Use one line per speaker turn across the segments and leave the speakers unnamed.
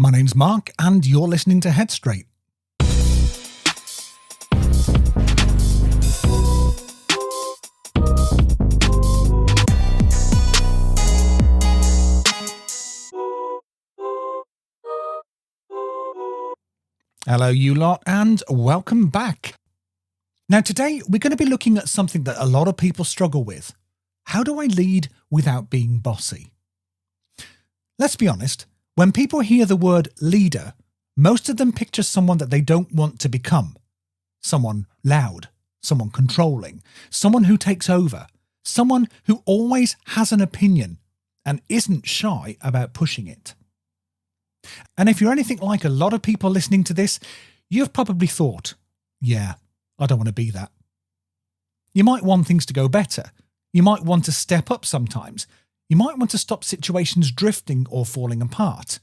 My name's Mark and you're listening to Headstraight. Hello you lot and welcome back. Now today we're going to be looking at something that a lot of people struggle with. How do I lead without being bossy? Let's be honest, when people hear the word leader, most of them picture someone that they don't want to become. Someone loud, someone controlling, someone who takes over, someone who always has an opinion and isn't shy about pushing it. And if you're anything like a lot of people listening to this, you've probably thought, yeah, I don't want to be that. You might want things to go better. You might want to step up sometimes. You might want to stop situations drifting or falling apart.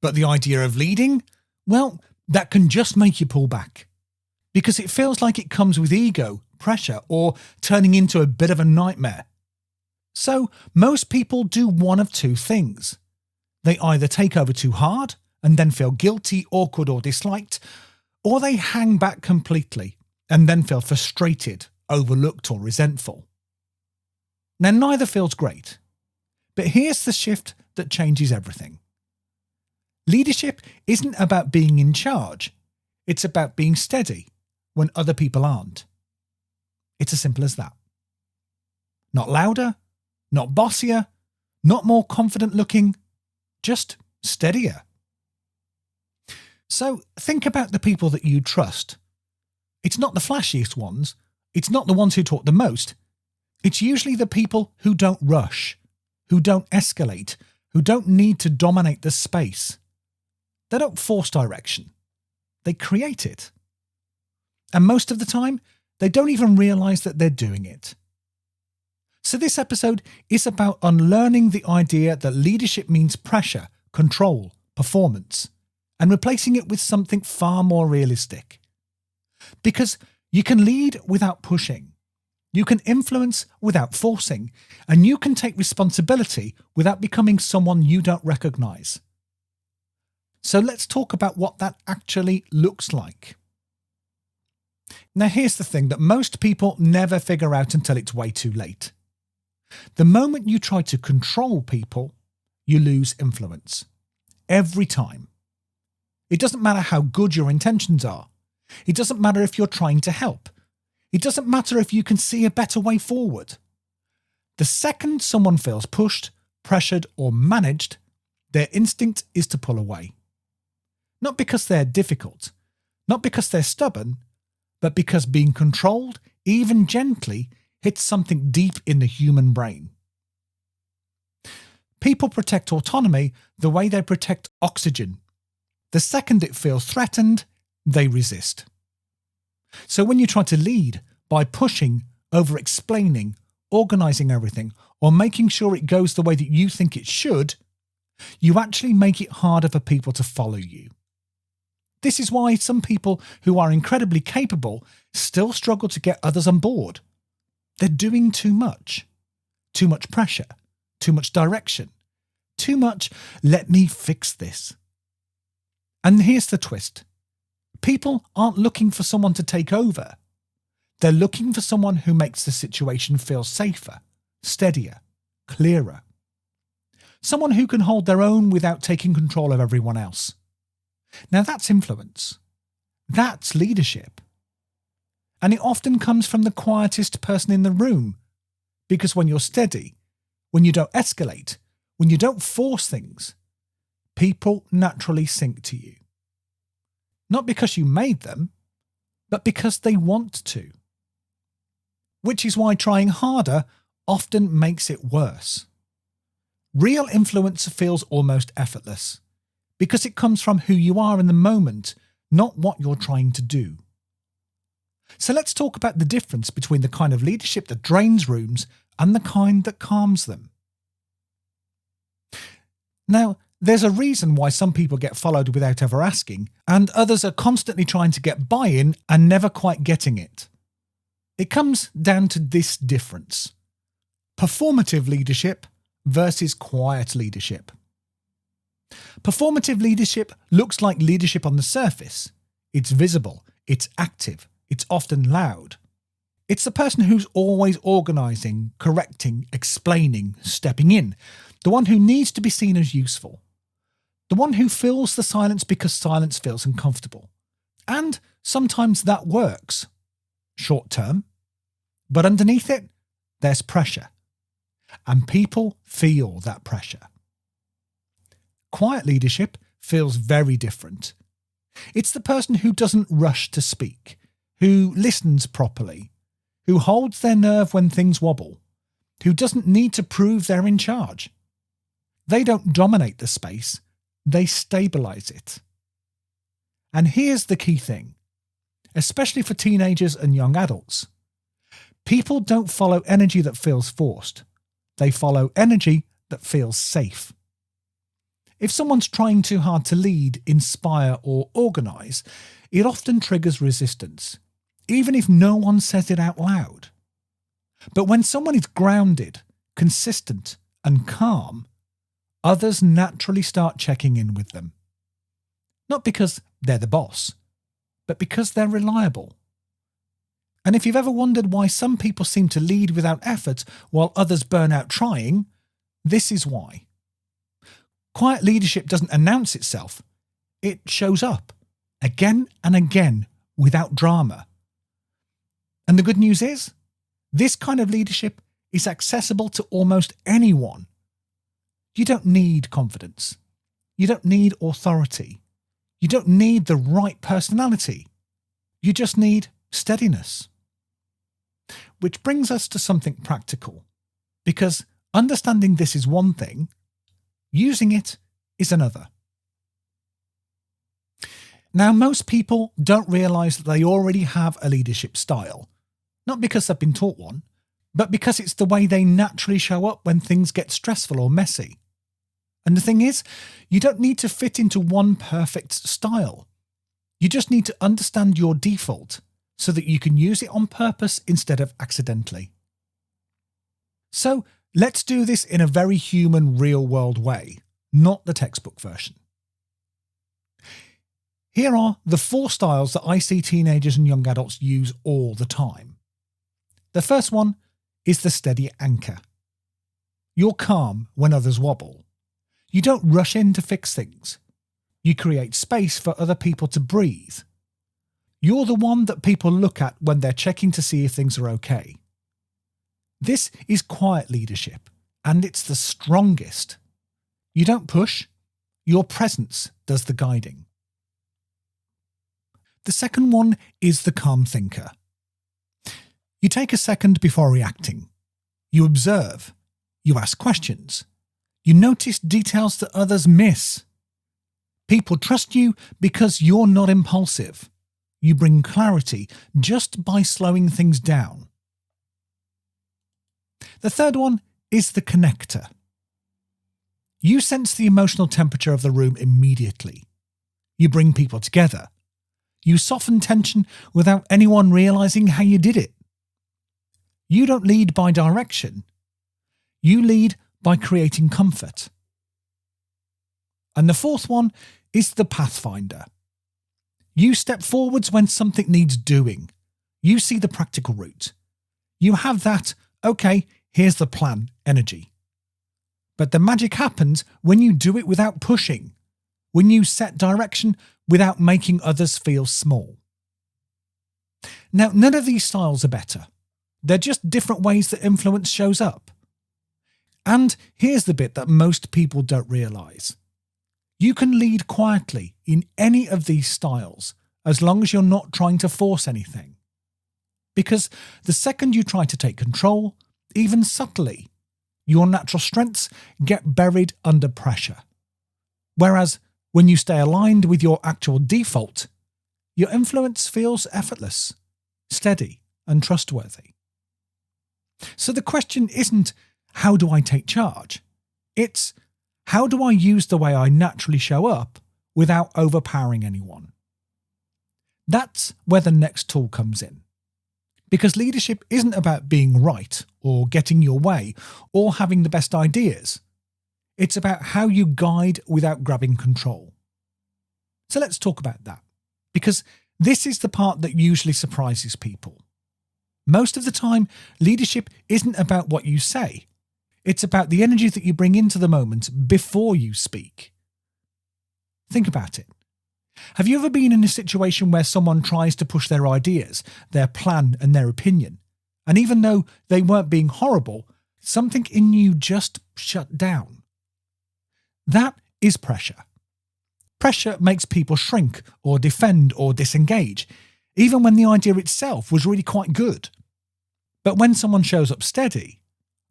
But the idea of leading, well, that can just make you pull back. Because it feels like it comes with ego, pressure, or turning into a bit of a nightmare. So most people do one of two things. They either take over too hard and then feel guilty, awkward or disliked, or they hang back completely and then feel frustrated, overlooked or resentful. Now neither feels great, but here's the shift that changes everything. Leadership isn't about being in charge, it's about being steady when other people aren't. It's as simple as that. Not louder, not bossier, not more confident looking, just steadier. So think about the people that you trust. It's not the flashiest ones. It's not the ones who talk the most. It's usually the people who don't rush, who don't escalate, who don't need to dominate the space. They don't force direction. They create it. And most of the time, they don't even realize that they're doing it. So this episode is about unlearning the idea that leadership means pressure, control, performance, and replacing it with something far more realistic. Because you can lead without pushing, you can influence without forcing, and you can take responsibility without becoming someone you don't recognize. So let's talk about what that actually looks like. Now here's the thing that most people never figure out until it's way too late. The moment you try to control people, you lose influence. Every time. It doesn't matter how good your intentions are. It doesn't matter if you're trying to help. It doesn't matter if you can see a better way forward. The second someone feels pushed, pressured, or managed, their instinct is to pull away. Not because they're difficult, not because they're stubborn, but because being controlled, even gently, hits something deep in the human brain. People protect autonomy the way they protect oxygen. The second it feels threatened, they resist. So when you try to lead by pushing, over-explaining, organising everything, or making sure it goes the way that you think it should, you actually make it harder for people to follow you. This is why some people who are incredibly capable still struggle to get others on board. They're doing too much pressure, too much direction, too much, let me fix this. And here's the twist. People aren't looking for someone to take over. They're looking for someone who makes the situation feel safer, steadier, clearer. Someone who can hold their own without taking control of everyone else. Now that's influence. That's leadership. And it often comes from the quietest person in the room. Because when you're steady, when you don't escalate, when you don't force things, people naturally sink to you. Not because you made them, but because they want to. Which is why trying harder often makes it worse. Real influence feels almost effortless, because it comes from who you are in the moment, not what you're trying to do. So let's talk about the difference between the kind of leadership that drains rooms and the kind that calms them. Now, there's a reason why some people get followed without ever asking, and others are constantly trying to get buy-in and never quite getting it. It comes down to this difference: performative leadership versus quiet leadership. Performative leadership looks like leadership on the surface. It's visible, it's active, it's often loud. It's the person who's always organising, correcting, explaining, stepping in. The one who needs to be seen as useful. The one who fills the silence because silence feels uncomfortable. And sometimes that works. Short term. But underneath it, there's pressure. And people feel that pressure. Quiet leadership feels very different. It's the person who doesn't rush to speak, who listens properly, who holds their nerve when things wobble, who doesn't need to prove they're in charge. They don't dominate the space, they stabilise it. And here's the key thing, especially for teenagers and young adults. People don't follow energy that feels forced. They follow energy that feels safe. If someone's trying too hard to lead, inspire, or organise, it often triggers resistance, even if no one says it out loud. But when someone is grounded, consistent, and calm, others naturally start checking in with them. Not because they're the boss, but because they're reliable. And if you've ever wondered why some people seem to lead without effort while others burn out trying, this is why. Quiet leadership doesn't announce itself. It shows up, again and again, without drama. And the good news is, this kind of leadership is accessible to almost anyone. You don't need confidence. You don't need authority. You don't need the right personality. You just need steadiness. Which brings us to something practical, because understanding this is one thing, using it is another. Now, most people don't realise that they already have a leadership style, not because they've been taught one, but because it's the way they naturally show up when things get stressful or messy. And the thing is, you don't need to fit into one perfect style. You just need to understand your default so that you can use it on purpose instead of accidentally. So let's do this in a very human, real-world way, not the textbook version. Here are the 4 styles that I see teenagers and young adults use all the time. The first one is the steady anchor. You're calm when others wobble. You don't rush in to fix things. You create space for other people to breathe. You're the one that people look at when they're checking to see if things are okay. This is quiet leadership, and it's the strongest. You don't push. Your presence does the guiding. The second one is the calm thinker. You take a second before reacting. You observe. You ask questions. You notice details that others miss. People trust you because you're not impulsive. You bring clarity just by slowing things down. The third one is the connector. You sense the emotional temperature of the room immediately. You bring people together. You soften tension without anyone realising how you did it. You don't lead by direction. You lead by creating comfort. And the fourth one is the pathfinder. You step forwards when something needs doing. You see the practical route. You have that, okay, here's the plan, energy. But the magic happens when you do it without pushing, when you set direction without making others feel small. Now, none of these styles are better. They're just different ways that influence shows up. And here's the bit that most people don't realise. You can lead quietly in any of these styles as long as you're not trying to force anything. Because the second you try to take control, even subtly, your natural strengths get buried under pressure. Whereas when you stay aligned with your actual default, your influence feels effortless, steady, and trustworthy. So the question isn't, how do I take charge? It's, how do I use the way I naturally show up without overpowering anyone? That's where the next tool comes in. Because leadership isn't about being right or getting your way or having the best ideas. It's about how you guide without grabbing control. So let's talk about that, because this is the part that usually surprises people. Most of the time, leadership isn't about what you say. It's about the energy that you bring into the moment before you speak. Think about it. Have you ever been in a situation where someone tries to push their ideas, their plan, and their opinion, and even though they weren't being horrible, something in you just shut down? That is pressure. Pressure makes people shrink or defend or disengage, even when the idea itself was really quite good. But when someone shows up steady,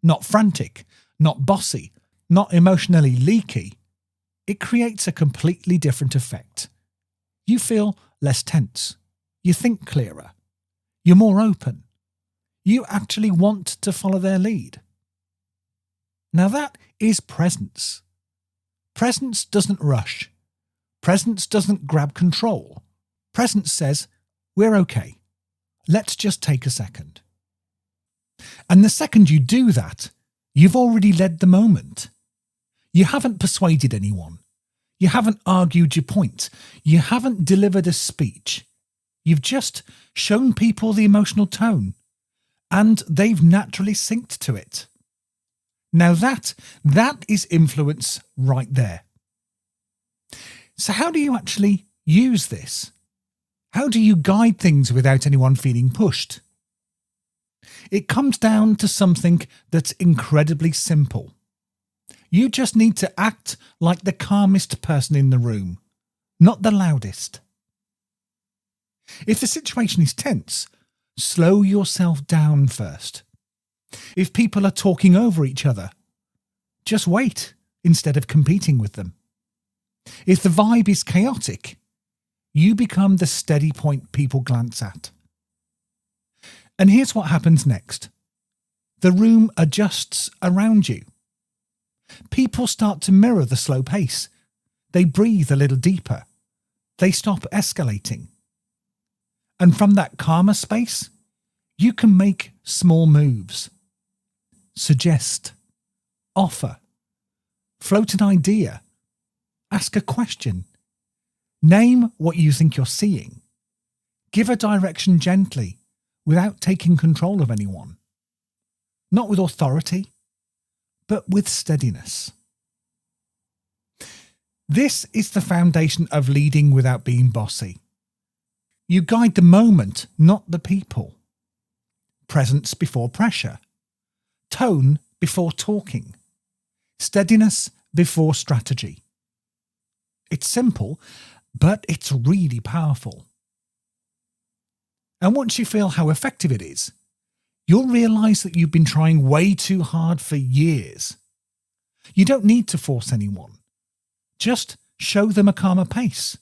not frantic, not bossy, not emotionally leaky, it creates a completely different effect. You feel less tense. You think clearer. You're more open. You actually want to follow their lead. Now that is presence. Presence doesn't rush. Presence doesn't grab control. Presence says, we're okay. Let's just take a second. And the second you do that, you've already led the moment. You haven't persuaded anyone. You haven't argued your point. You haven't delivered a speech. You've just shown people the emotional tone, and they've naturally synced to it. Now that is influence right there. So how do you actually use this? How do you guide things without anyone feeling pushed? It comes down to something that's incredibly simple. You just need to act like the calmest person in the room, not the loudest. If the situation is tense, slow yourself down first. If people are talking over each other, just wait instead of competing with them. If the vibe is chaotic, you become the steady point people glance at. And here's what happens next. The room adjusts around you. People start to mirror the slow pace. They breathe a little deeper. They stop escalating. And from that calmer space, you can make small moves. Suggest. Offer. Float an idea. Ask a question. Name what you think you're seeing. Give a direction gently, without taking control of anyone. Not with authority, but with steadiness. This is the foundation of leading without being bossy. You guide the moment, not the people. Presence before pressure. Tone before talking. Steadiness before strategy. It's simple, but it's really powerful. And once you feel how effective it is, you'll realise that you've been trying way too hard for years. You don't need to force anyone. Just show them a calmer pace,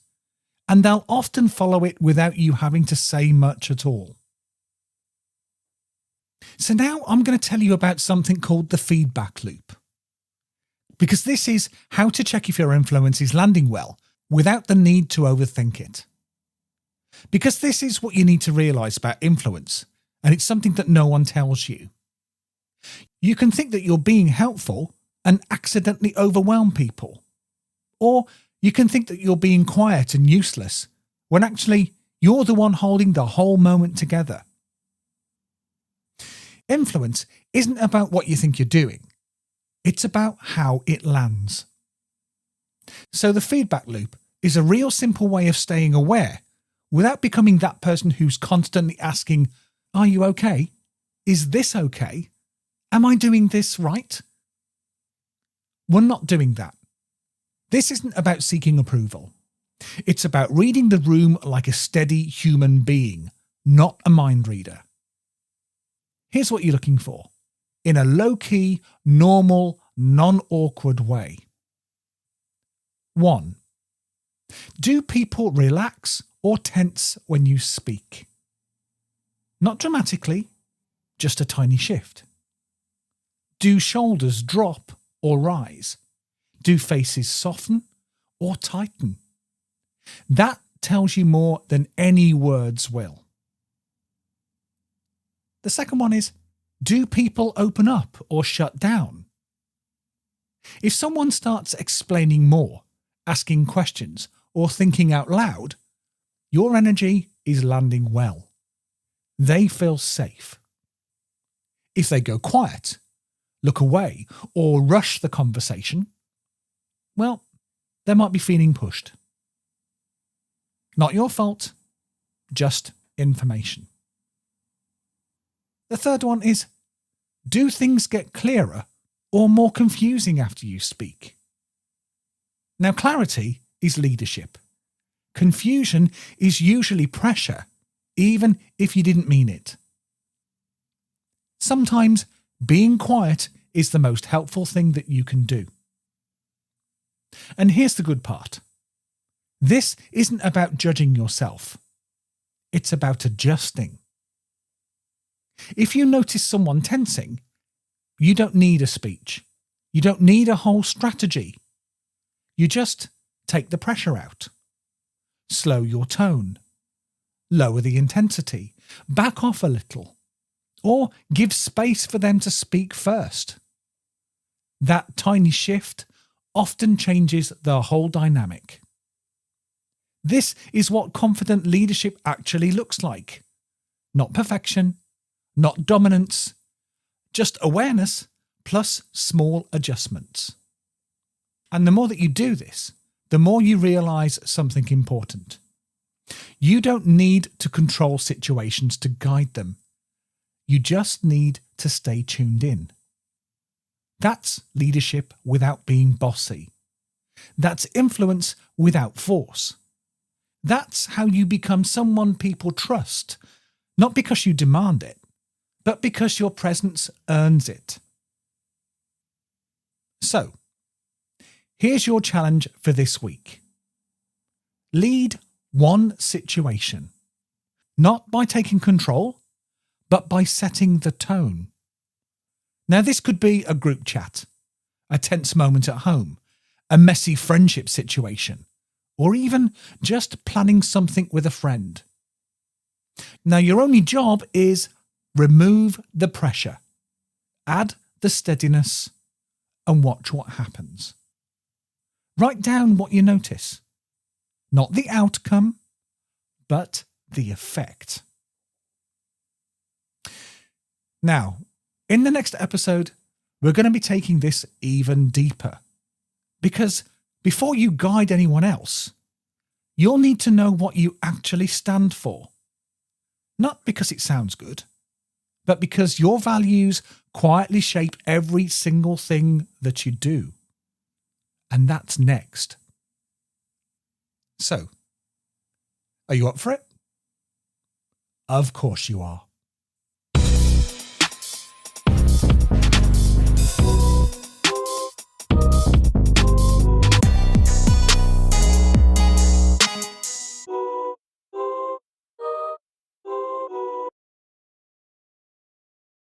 and they'll often follow it without you having to say much at all. So now I'm going to tell you about something called the feedback loop. Because this is how to check if your influence is landing well without the need to overthink it. Because this is what you need to realise about influence, and it's something that no one tells you. You can think that you're being helpful and accidentally overwhelm people. Or you can think that you're being quiet and useless, when actually you're the one holding the whole moment together. Influence isn't about what you think you're doing. It's about how it lands. So the feedback loop is a real simple way of staying aware without becoming that person who's constantly asking, are you okay? Is this okay? Am I doing this right? We're not doing that. This isn't about seeking approval. It's about reading the room like a steady human being, not a mind reader. Here's what you're looking for, in a low-key, normal, non-awkward way. 1. Do people relax or tense when you speak? Not dramatically, just a tiny shift. Do shoulders drop or rise? Do faces soften or tighten? That tells you more than any words will. The second one is, do people open up or shut down? If someone starts explaining more, asking questions, or thinking out loud, your energy is landing well. They feel safe. If they go quiet, look away, or rush the conversation, well, they might be feeling pushed. Not your fault, just information. The third one is, do things get clearer or more confusing after you speak? Now, clarity is leadership. Confusion is usually pressure, even if you didn't mean it. Sometimes being quiet is the most helpful thing that you can do. And here's the good part. This isn't about judging yourself. It's about adjusting. If you notice someone tensing, you don't need a speech. You don't need a whole strategy. You just take the pressure out. Slow your tone. Lower the intensity. Back off a little. Or give space for them to speak first. That tiny shift often changes the whole dynamic. This is what confident leadership actually looks like. Not perfection, not dominance, just awareness plus small adjustments. And the more that you do this, the more you realize something important. You don't need to control situations to guide them. You just need to stay tuned in. That's leadership without being bossy. That's influence without force. That's how you become someone people trust, not because you demand it, but because your presence earns it. So, here's your challenge for this week. Lead one situation, not by taking control, but by setting the tone. Now, this could be a group chat, a tense moment at home, a messy friendship situation, or even just planning something with a friend. Now, your only job is remove the pressure, add the steadiness, and watch what happens. Write down what you notice. Not the outcome, but the effect. Now, in the next episode, we're going to be taking this even deeper. Because before you guide anyone else, you'll need to know what you actually stand for. Not because it sounds good, but because your values quietly shape every single thing that you do. And that's next. So, are you up for it? Of course you are.